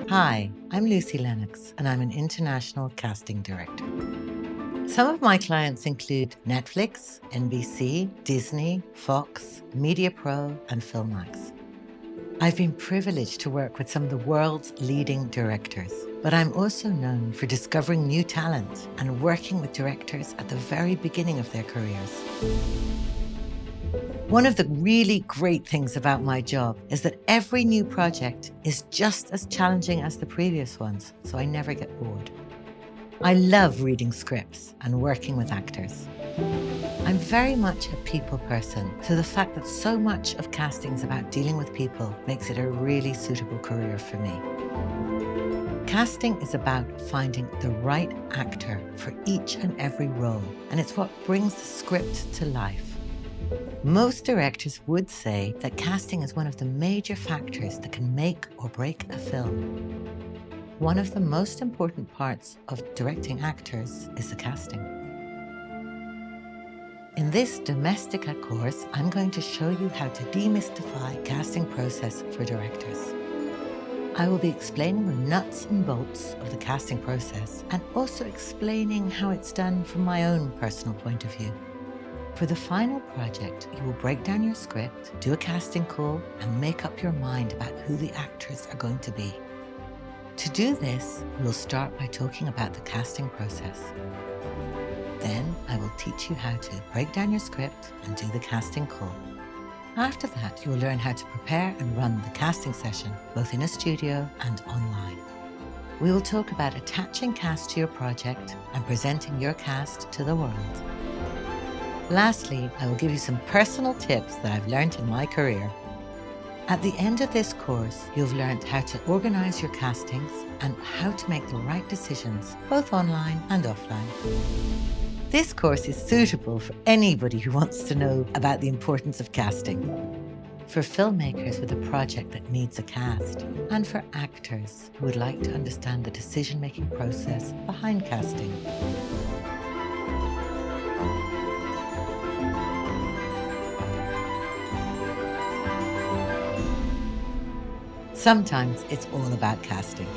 Hi, I'm Luci Lenox, and I'm an international casting director. Some of my clients include Netflix, NBC, Disney, Fox, Media Pro, and Filmax. I've been privileged to work with some of the world's leading directors, but I'm also known for discovering new talent and working with directors at the very beginning of their careers. One of the really great things about my job is that every new project is just as challenging as the previous ones, so I never get bored. I love reading scripts and working with actors. I'm very much a people person, so the fact that so much of casting is about dealing with people makes it a really suitable career for me. Casting is about finding the right actor for each and every role, and it's what brings the script to life. Most directors would say that casting is one of the major factors that can make or break a film. One of the most important parts of directing actors is the casting. In this Domestika course, I'm going to show you how to demystify casting process for directors. I will be explaining the nuts and bolts of the casting process and also explaining how it's done from my own personal point of view. For the final project, you will break down your script, do a casting call, and make up your mind about who the actors are going to be. To do this, we'll start by talking about the casting process. Then I will teach you how to break down your script and do the casting call. After that, you will learn how to prepare and run the casting session, both in a studio and online. We will talk about attaching cast to your project and presenting your cast to the world. Lastly, I will give you some personal tips that I've learned in my career. At the end of this course, you've learned how to organize your castings and how to make the right decisions, both online and offline. This course is suitable for anybody who wants to know about the importance of casting, for filmmakers with a project that needs a cast, and for actors who would like to understand the decision-making process behind casting. Sometimes it's all about casting.